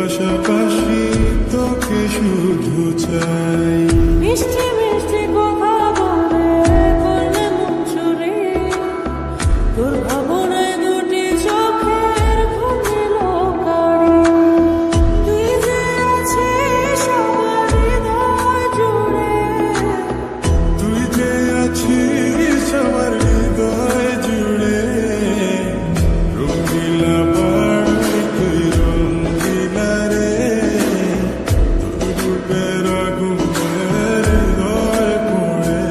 পাশাপাশি তোকে শুধু চাই। মিষ্টি মিষ্টি কথা বলে করলে মন চুরি, তোর ভাবনায় দুটি চোখের ঘুমিল কারি। তুই যে আছিস আমার হৃদয় জুড়ে, তুই যে আছিস আমার হৃদয় জুড়ে। রঙ্গিলা বাড়ি তুই রঙ্গিলা রে, তোর রূপের আগুনে হৃদয় পড়ে।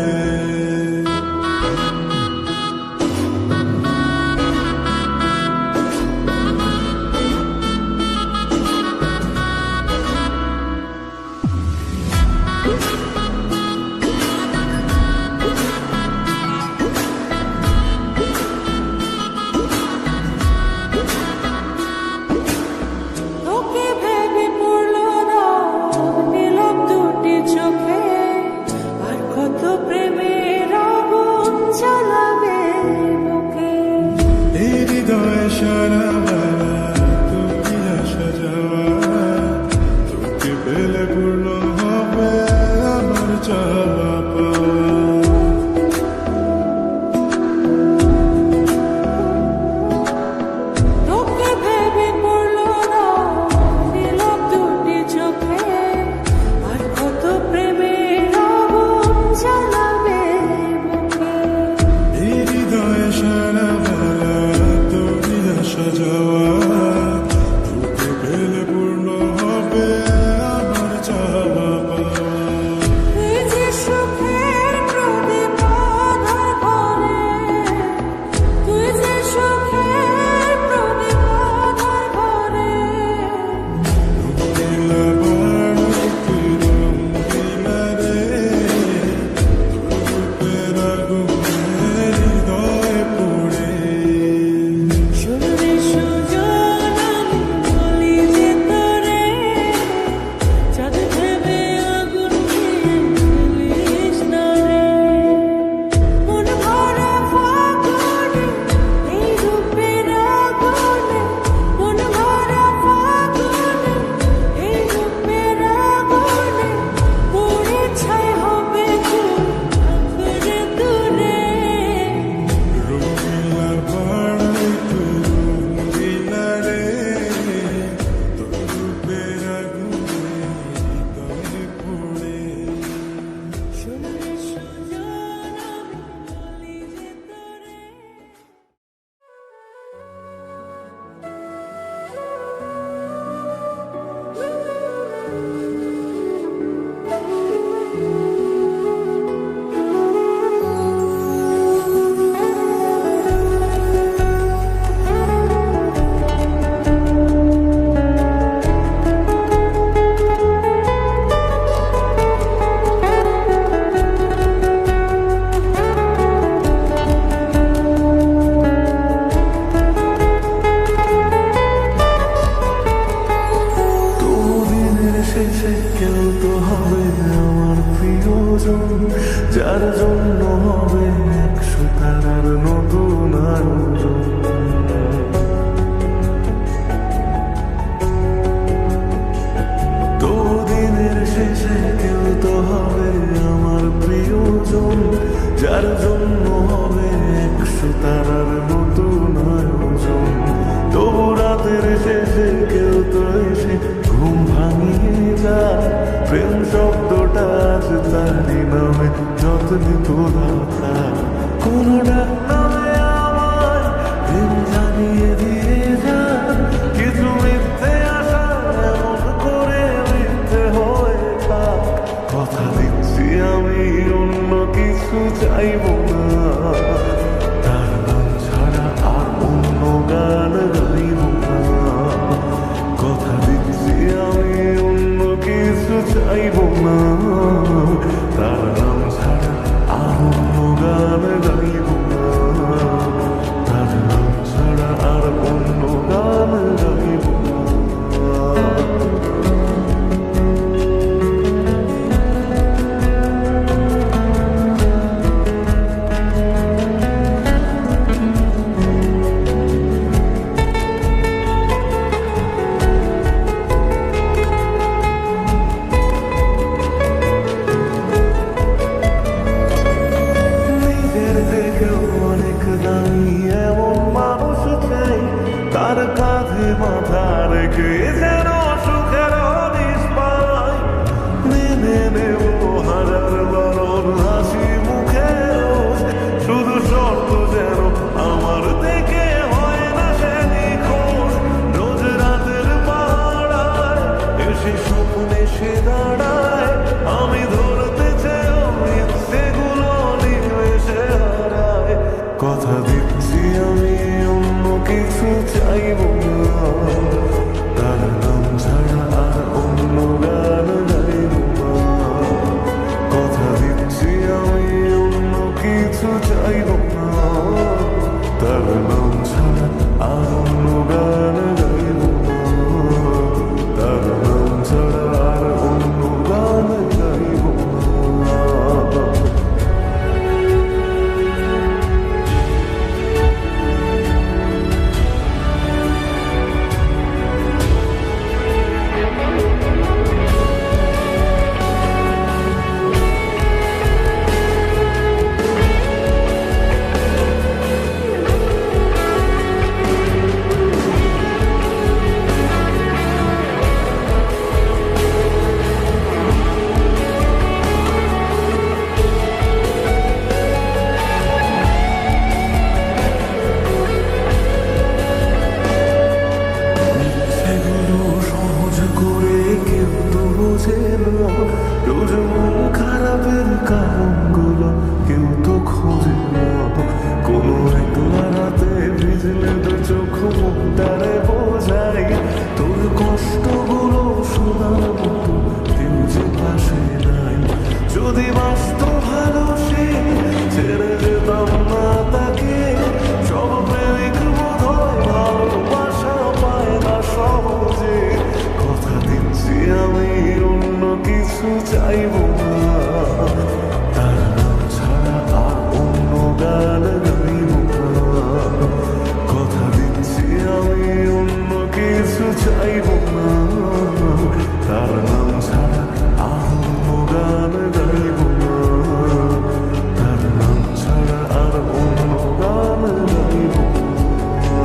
তোকে ভেবে পড়লো না নীলব দুটি চোখে, আর কত প্রেমের আগুন জ্বালাবে বুকে। এই হৃদয়ে সারা বেলা তোকে আসা যাওয়া, তোকে পেলে পূর্ণ হবে আমার চাওয়া পাওয়া। তোকে ভেবে পড়লো না নীলব দুটি চোখে, আর কত প্রেমের আগুন জ্বালাবে বুকে। এই হৃদয়ে সারা বেলা তোকে আসা যাওয়া, তোকে পেলে পূর্ণ হবে আমার চাওয়া পাওয়া। তুই যে সুখের প্রদীপ আধার ঘরে, তুই যে সুখের প্রদীপ আধার ঘরে। রঙ্গিলা বাড়ি তুই রঙ্গিলা রে, তোর রূপের আগুনে হৃদয় পড়ে। শুনলে সুজন আমি বলি যে তোরে, চাঁদ ভেবে আগুন দিয়ে জ্বলিস না রে। মন ভরা ফাগুনে এই রূপের আগুনে, মন ভরা ফাগুনে এই রূপের আগুনে, পুড়ে ছাই হবে আঁকড়ে দূরে। রঙ্গিলা বাড়ি তুই রঙ্গিলা রে, তোর রূপের আগুনে হৃদয় পড়ে। শুনলে সুজন আমি বলি যে তোরে। দিনের শেষে কেউ তো হবে আমার প্রিয়জন, যার জন্য হবে 100 তারার নতুন আয়োজন। তো দিনের শেষে কেউ তো হবে আমার প্রিয়জন, যার জন্য হবে 100 তারার নতুন আয়োজন। তবু রাতের শেষে কেউ তো এসে ঘুম ভাঙিয়ে যায়, প্রেম শব্দটা আজ তারই নামে যত্নে তোলা তার। কোন ডাক নামে আমায় প্রেম জানিয়ে দিয়ে যায়, কিছু মিথ্যে আশা এমন করে মিথ্যে হয়ে থাক। কথা দিচ্ছি আমি অন্য কিছু চাইব না, তার নাম ছাড়া আর অন্য গান গাইব না। কথা দিচ্ছি আমি অন্য কিছু চাইব না, তার নাম ছাড়া আর অন্য গান গাইব না। তার নাম ছাড়া আর অন্য গান গাইব না। রেখে যেন সুখের হদিস পাই। মেনে নেব হাজার বারণ হাসি মুখে রোজ, শুধু শর্ত যেন আমার থেকে হয় না সে নিখোঁজ। রোজ রাতের পাহাড়ায় এসে স্বপ্নে সে দাঁড়ায়, আমি ধরতে চেয়েও সেগুলো নিমেষে হারায়। কথা দিচ্ছি আমি অন্য কিছু চাইব না, তার নাম ছাড়া আর অন্য গান গাইব না। কথা দিচ্ছি আমি অন্য কিছু চাইব না, তার নাম ছাড়া আর অন্য গান গাইব না। তার নাম ছাড়া আর অন্য গান গাইব না। সেগুলো সহজ করে কেউ তো বোঝে না, রোজ মন খারাপের কারণগুলো কেউ তো খোঁজে না। কোনো একলা রাতে ভিজলে তো চোখ মুখটারে বোঝাই, তোর কষ্টগুলো শোনার মতো কেউ যে পাশে নাই। যদি বাঁচত ভালো সে ছেড়ে যেতাম না তাকে, সব প্রেমিক বোধ হয় ভালোবাসা পায় না সহজে। কথা দিচ্ছি আমি অন্য কিছু চাইব না, তার নাম ছাড়া আর অন্য গান গাইব না। কথা দিচ্ছি আমি অন্য কিছু চাইব না, তার নাম ছাড়া আর অন্য গান গাইব না। তার নাম ছাড়া আর অন্য গান গাইব না।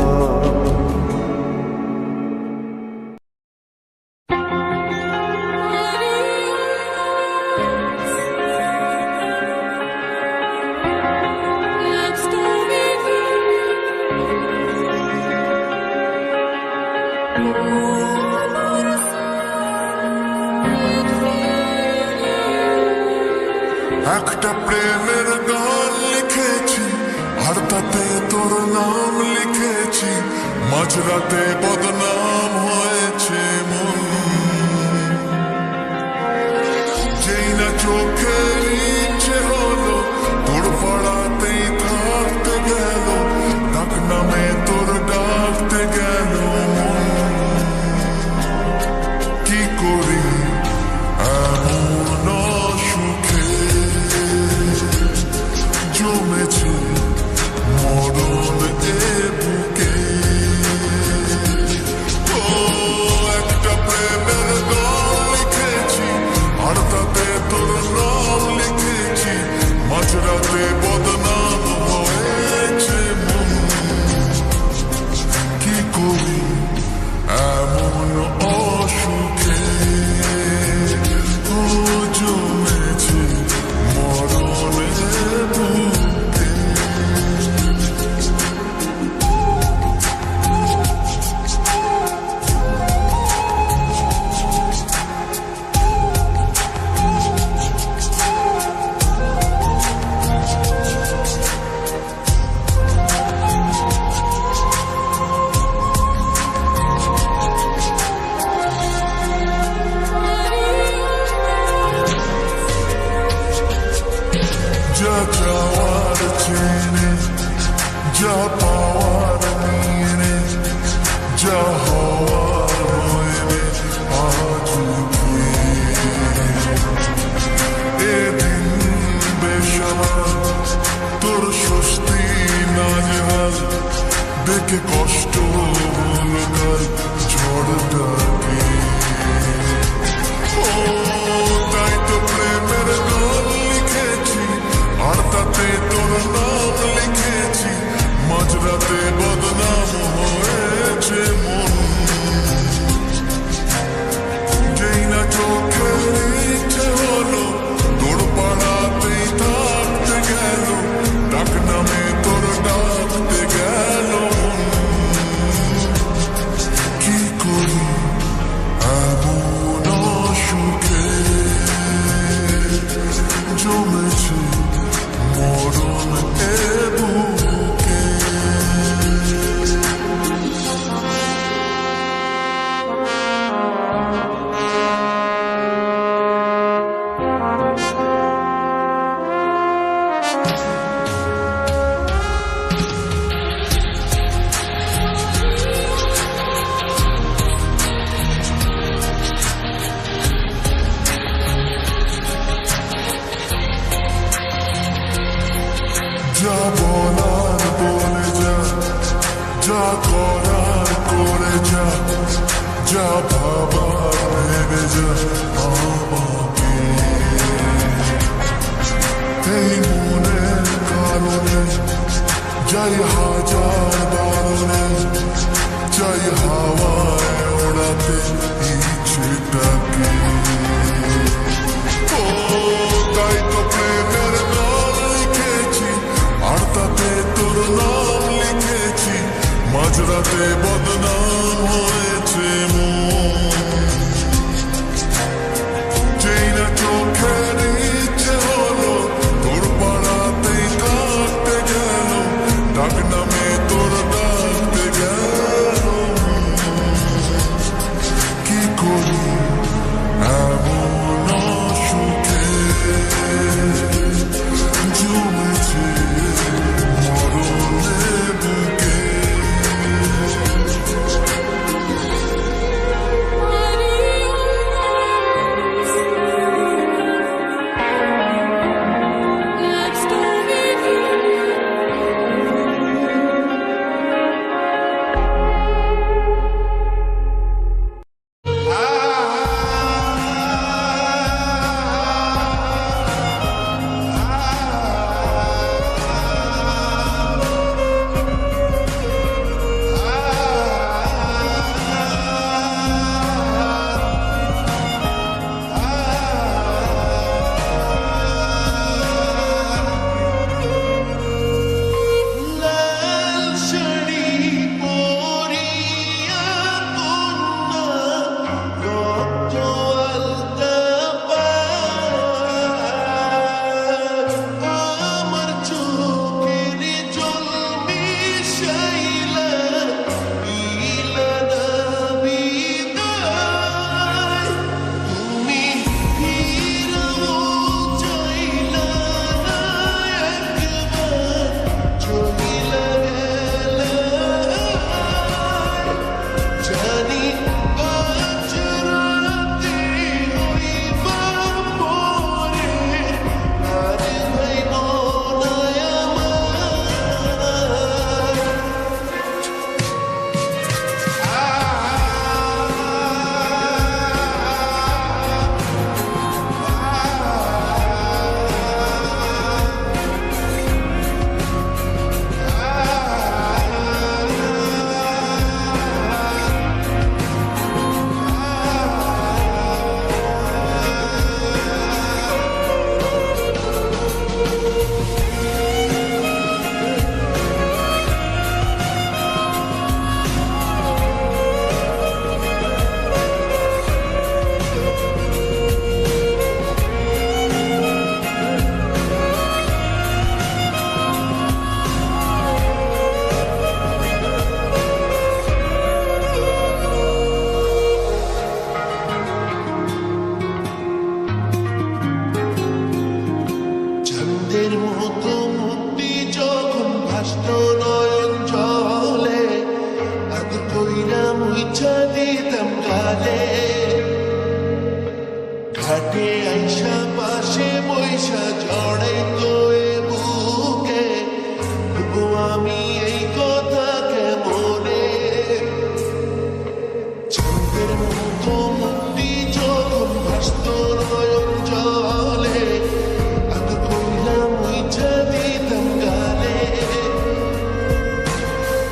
একটা প্রেমের গান লিখেছি, আর তাতে তোর নাম লিখেছি। মাঝরাতে বদনাম হয়েছে মন, যেই না চোখের ইচ্ছে হলো তোর পাড়াতেই থাকতে গেল, ডাক নামে তোর ডাকতে গেল মন। কি করি এমন সুখে জমেছে মরণ এ বুকে। ও একটা প্রেমের গান লিখেছি, আর তাতে তোর নাম লিখেছি। মাঝরাতে বদনাম হয়েছে মন, কি করি এমন অসুখে ও জমেছে মরণের বুকে। যা চাওয়ার চেনে, যা পাওয়ার নিয়ে, যা হওয়ার হয়ে আজ এদিন বেসামাল তোর স্বস্তি নাজেহাল দেখে কষ্ট হলো কাল ঝড়টাকে। ও তাই তো প্রেমের গান লিখেছি, আর তাতে তোর নাম লিখেছি। মাঝরাতে বদনাম হয়েছে মন, যা ভাবা ভেবে যা আমাকে এই মনের কারণে যাই হাজার বারণে চাই হাওয়ায় ওড়াতে ইচ্ছেটাকে ও তাই তো প্রেমের গান লিখেছি আর তাতে তোর নাম লিখেছি মাঝরাতে বদনাম হয়েছে যেই না চোখের ইচ্ছে হলো তোর পাড়াতেই কাটতে গেল ডাক নামে তোর ডাকতে গেল কি করি এমন সুখে জমেছে মরণের বুকে ঘাটে আইসা পাশে বৈশা জড়াই তো এ বুকে তবু আমি এই কথা কেমনে চাঁদের মতো মুক্তি যখন ভাসত নয়ন জলে আগে কইলাম মুইছা দিতাম গালে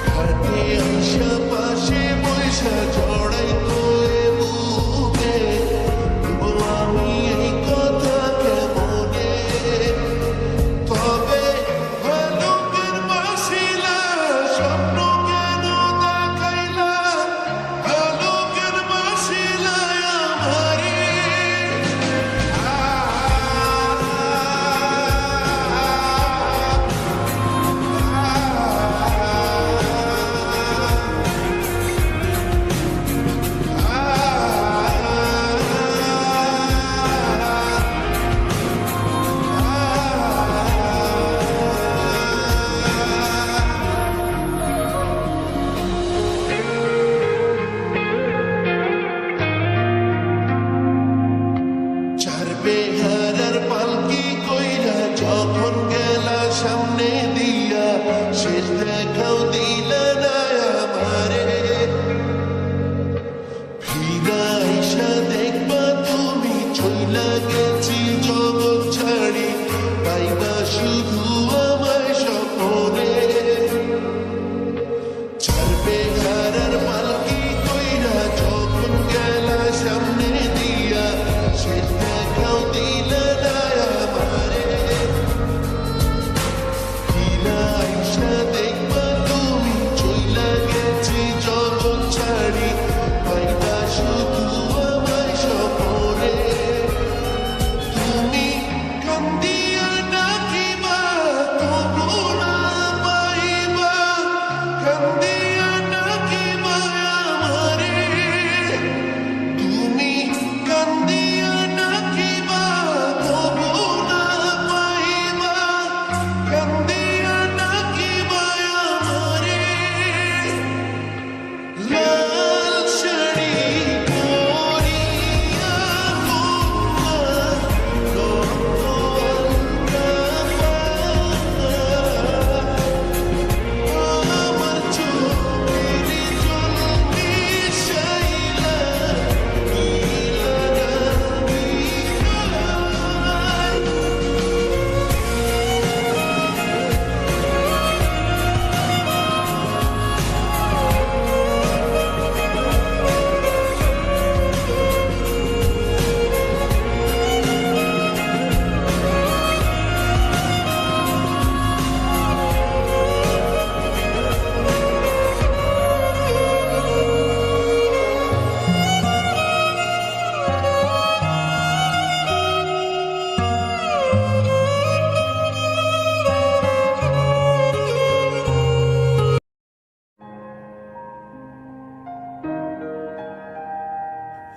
ঘাটে আইসা পাশে বৈশা জড়াই তো এ বুকে আমি এই কথা কেমনে তবে ভালুকের বাসিলা স্বপ্ন কেন দেখাইলা ভালুকের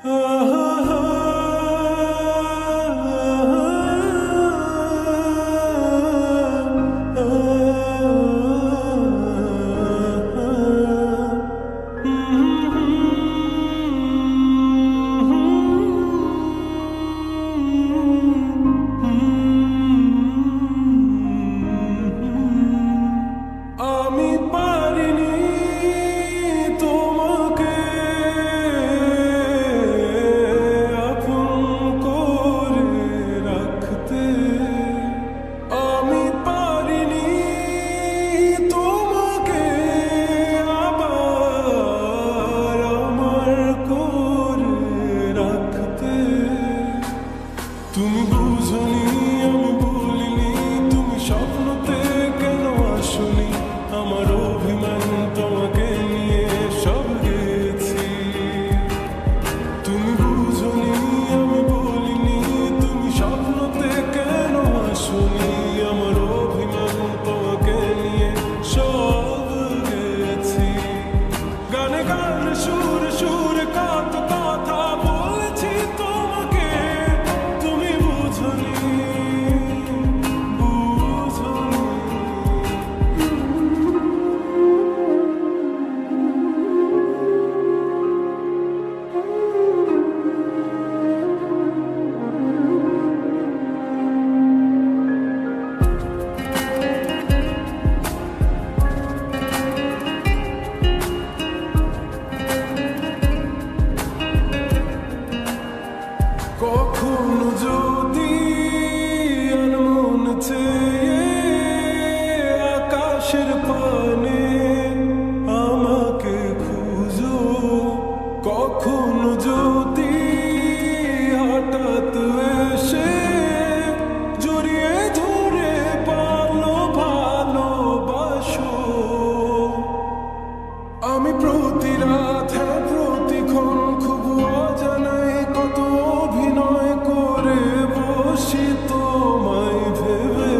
আমি পারিনি তোমাকে আপন করে রাখতে, আমি পারিনি তোমাকে আবার আমার করে রাখতে। তুমি বুঝনি আমি বলিনি, তুমি স্বপ্নতে কেন আসনি, আমার অভিমান তোমাকে নিয়ে সব গেছি। তুমি বুঝনি আমি বলিনি, তুমি স্বপ্নতে কেন আসনি, আমার অভিমান তোমাকে নিয়ে সব গেছি। গানে গানে সুরে সুরে কত কথা বলেছি তোমাকে, তুমি বুঝনি বুঝনি। কখনো যদি আনমন চেয়ে আকাশের পানে আমাকে খুঁজো, কখনো যদি হঠাৎ এসে জড়িয়ে ধরে ভালোবাসো, আমি প্রতি রাত হ্যাঁ প্রতিক্ষণ খুব অজানায় কত অভিনয় করে বসি তোমায় ভেবে।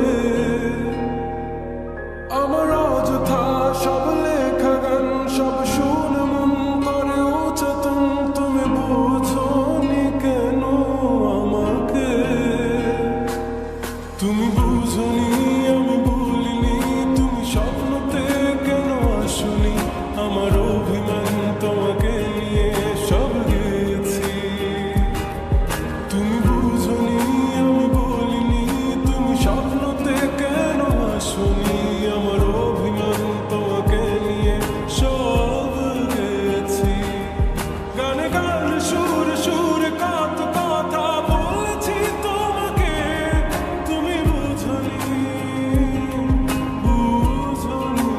আমার অযথা সব লেখা গান সব শুনে মন করে অচেতন, তুমি বুঝনি কেন আমাকে। তুমি বুঝনি আমি বলিনি, তুমি স্বপ্নতে কেন আসনি, আমার অভিমান তোমাকে নিয়ে সব গেছি। তুমি বুঝনি আমি বলিনি, তুমি স্বপ্নতে কেন আসনি, আমার অভিমান তোমাকে নিয়ে সব গেছি। গানে গানে সুরে সুরে কত কথা বলেছি তোমাকে, তুমি বুঝনি বুঝনি।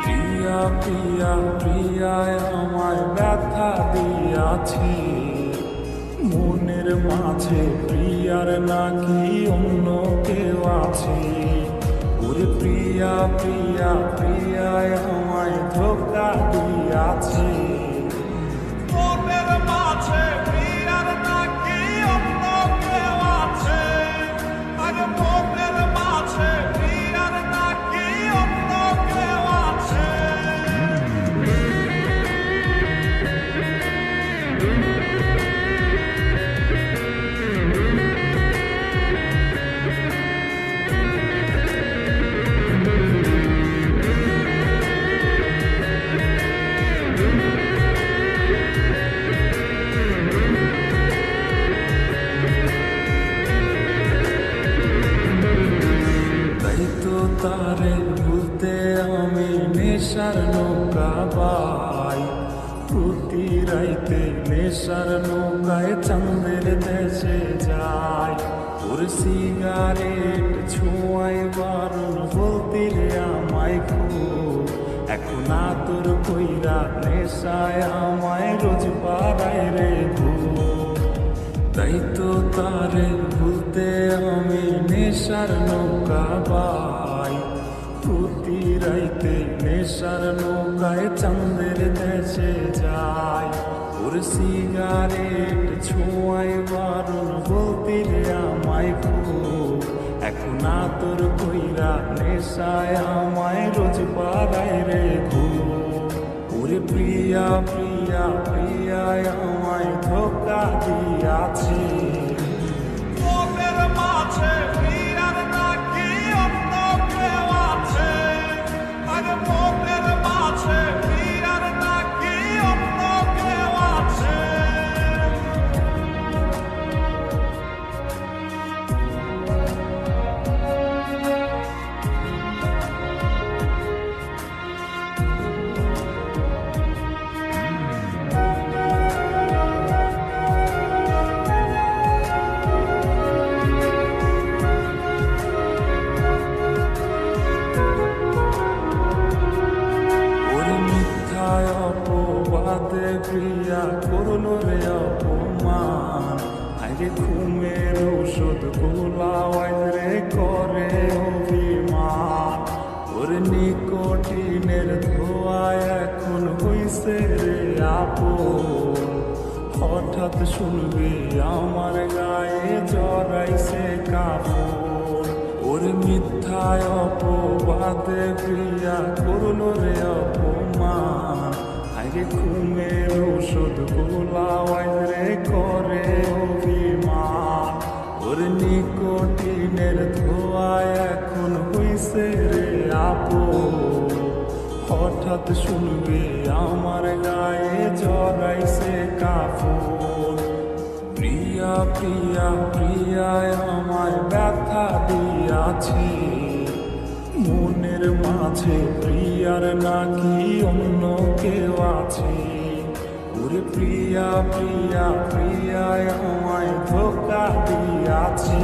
প্রিয়া প্রিয়া প্রিয়ায় আমায় ব্যথা দিয়াছি, মনের মাঝে প্রিয়ার নাকি অন্য কেউ আছে। ওরে প্রিয়া প্রিয়া প্রিয়ায় আমায় ধোঁকা দিয়াছি, মনের মাঝে প্রিয়ার নাকি অন্য কেউ আছে, আরে মনের মাঝে প্রিয়ার নাকি অন্য কেউ আছে। তারে ভুলতে আমি নেশার নৌকা বাই, প্রতি রাইতে নেশার নৌকায় চাঁদের দেশে যাই। ওর সিগারেট ছোঁয়াই বারণ বলতে রে আমায় খুব এখন তোর কইরা নেশায় আমায় রোজ পাড়ায় রে ঘুম তাই তো তারে ভুলতে আমি নেশার নৌকা বাই প্রতি রাইতে নেশার নৌকায় চাঁদের দেশে যায় ওর সিগারেট ছোঁয়াই বারণ বলতে রে আমায় খুব এখন তোর কইরা নেশায় আমায় রোজ পাড়ায় রে ঘুম ওরে প্রিয়া প্রিয়া প্রিয়ায় আমায় ধোকা দিয়াছে মনের মাঝে প্রিয়ার নাকি অন্য কেউ আছে আরে মনের মাঝে প্রিয়ার নাকি অন্য কেউ আছে ওরে মিথ্যায় অপবাদে প্রিয়া করল রে অপমান আরে ঘুমের ঔষধ গোলাওয়াই রে করে অভিমান ওরে নিকোটিনের ধোয়ায় এখন হইছে রে আপন হঠাৎ শুনবি আমার গায়ে জড়াইছে কাপড় ওরে মিথ্যায় অপবাদে প্রিয়া করল রে অপমান আরে ঘুমের ঔষধ গোলাওয়াই রে করে অভিমান ওরে নিকোটিনের ধোয়ায় এখন হইছে রে আপন হঠাৎ শুনবি আমার গায়ে জড়াইছে কাপড় প্রিয়া প্রিয়া প্রিয়ায় আমায় ব্যথা দিয়াছে মনের মাঝে প্রিয়ার নাকি অন্য কেউ আছে ওরে প্রিয়া প্রিয়া প্রিয়ায় আমায় ধোকা দিয়াছে